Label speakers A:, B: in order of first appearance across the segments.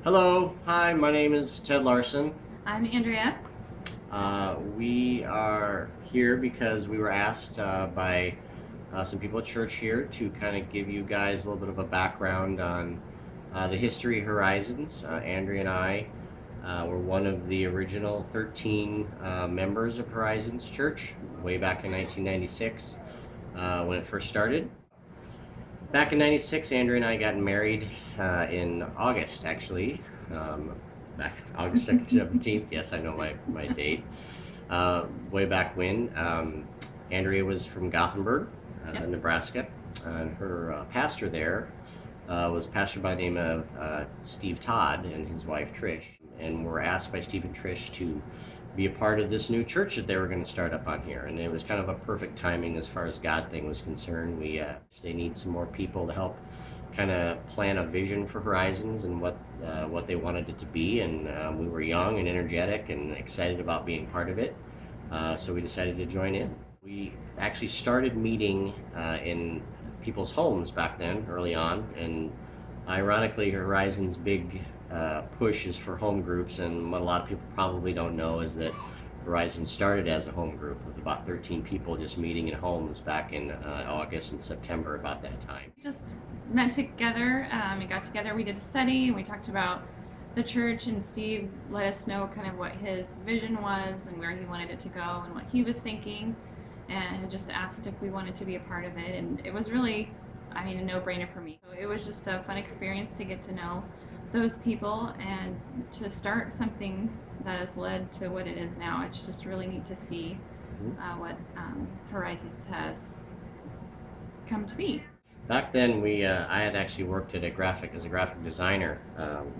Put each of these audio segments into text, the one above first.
A: Hello, hi, my name is Ted Larson.
B: I'm Andrea.
A: We are here because we were asked by some people at church here to kind of give you guys a little bit of a background on the history of Horizons. Andrea and I were one of the original 13 members of Horizons Church way back in 1996 when it first started. Back in '96, Andrea and I got married in August, actually. Um, Back August 17th. Yes, I know my date. Way back when. Andrea was from Gothenburg,
B: Yep.
A: Nebraska, and her pastor there was a pastor by the name of Steve Todd and his wife Trish, and were asked by Steve and Trish to be a part of this new church that they were going to start up on here, and it was kind of a perfect timing as far as God thing was concerned. They need some more people to help kind of plan a vision for Horizons and what they wanted it to be, and we were young and energetic and excited about being part of it, so we decided to join in. We actually started meeting in people's homes back then, early on, and ironically, Horizon's big push is for home groups, and what a lot of people probably don't know is that Horizon started as a home group with about 13 people just meeting in homes back in August and September, about that time.
B: We just met together. We got together. We did a study. And we talked about the church, and Steve let us know kind of what his vision was and where he wanted it to go and what he was thinking, and had just asked if we wanted to be a part of it. And it was really, a no-brainer for me. So it was just a fun experience to get to know those people and to start something that has led to what it is now. It's just really neat to see what Horizons has come to be.
A: Back then, I had actually worked as a graphic designer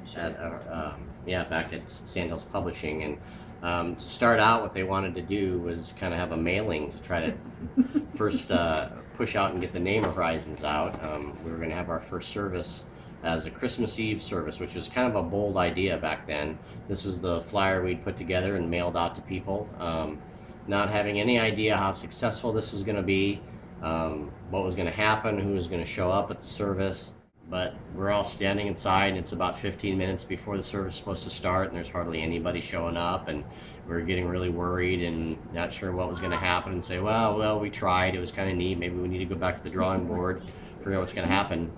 B: Sure.
A: back at Sandhills Publishing, and to start out, what they wanted to do was kind of have a mailing to try to first push out and get the name of Horizons out. We were going to have our first service as a Christmas Eve service, which was kind of a bold idea back then. This was the flyer we'd put together and mailed out to people, not having any idea how successful this was going to be, what was going to happen, who was going to show up at the service. But we're all standing inside, and it's about 15 minutes before the service is supposed to start, and there's hardly anybody showing up, and we were getting really worried and not sure what was going to happen, and say, well, we tried. It was kind of neat. Maybe we need to go back to the drawing board, figure out what's going to happen.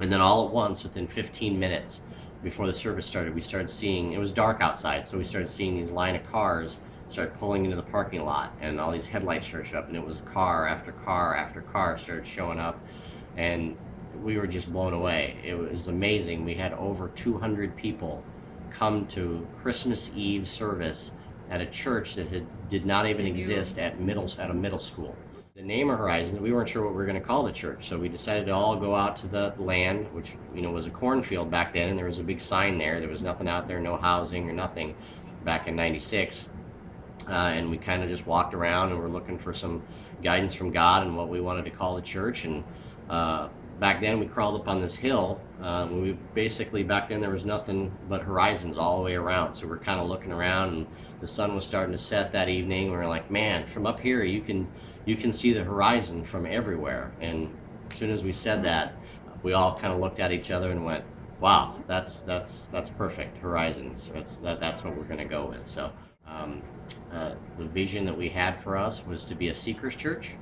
A: And then all at once, within 15 minutes before the service started, we started seeing, it was dark outside, so we started seeing these line of cars start pulling into the parking lot, and all these headlights started showing up, and it was car after car after car started showing up, and we were just blown away. It was amazing. We had over 200 people come to Christmas Eve service at a church that did not even exist at a middle school. The name of Horizons, we weren't sure what we were going to call the church, so we decided to all go out to the land, which was a cornfield back then, and there was a big sign there. There was nothing out there, no housing or nothing, back in '96, and we kind of just walked around and were looking for some guidance from God and what we wanted to call the church. And back then we crawled up on this hill. Back then there was nothing but horizons all the way around, so we're kind of looking around, and the sun was starting to set that evening. We were like, man, from up here you can see the horizon from everywhere. And as soon as we said that, we all kind of looked at each other and went, wow, that's perfect. Horizons, that's what we're going to go with. So the vision that we had for us was to be a seekers church,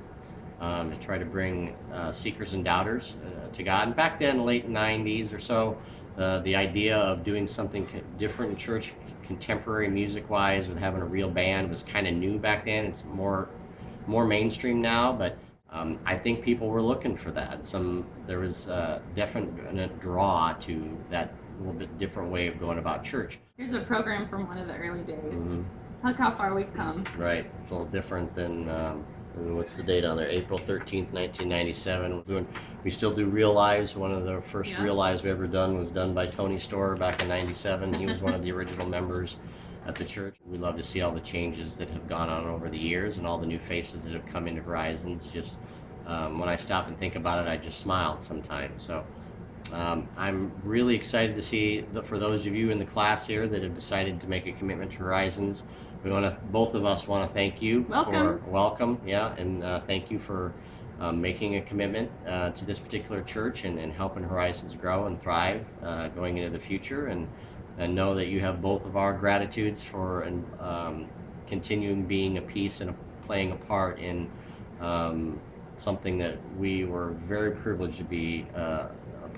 A: to try to bring seekers and doubters to God. And back then, late 90s or so, the idea of doing something different in church, contemporary music-wise, with having a real band, was kind of new back then. It's more mainstream now, but I think people were looking for that. There was a definite draw to that little bit different way of going about church.
B: Here's a program from one of the early days.
A: Mm-hmm.
B: Look how far we've come.
A: Right. It's a little different than what's the date on there? April 13th, 1997. We still do Real Lives. One of the first Real Lives we ever done was done by Tony Storr back in '97. He was one of the original members at the church. We love to see all the changes that have gone on over the years and all the new faces that have come into Horizons. Just when I stop and think about it, I just smile sometimes. So I'm really excited to see for those of you in the class here that have decided to make a commitment to Horizons. Both of us want to thank you.
B: Welcome.
A: Yeah, and thank you for making a commitment to this particular church and helping Horizons grow and thrive going into the future. And and know that you have both of our gratitudes for continuing being a piece and playing a part in something that we were very privileged to be a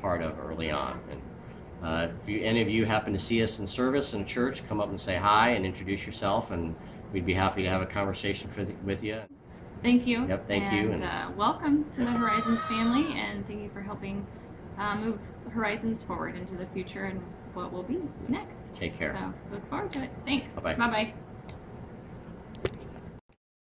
A: part of early on. And if any of you happen to see us in service in church, come up and say hi and introduce yourself, and we'd be happy to have a conversation with you.
B: Thank you.
A: Yep, thank you.
B: And welcome to the Horizons family, and thank you for helping move Horizons forward into the future and what will be next.
A: Take care.
B: So look forward to it. Thanks.
A: Bye-bye.
B: Bye-bye.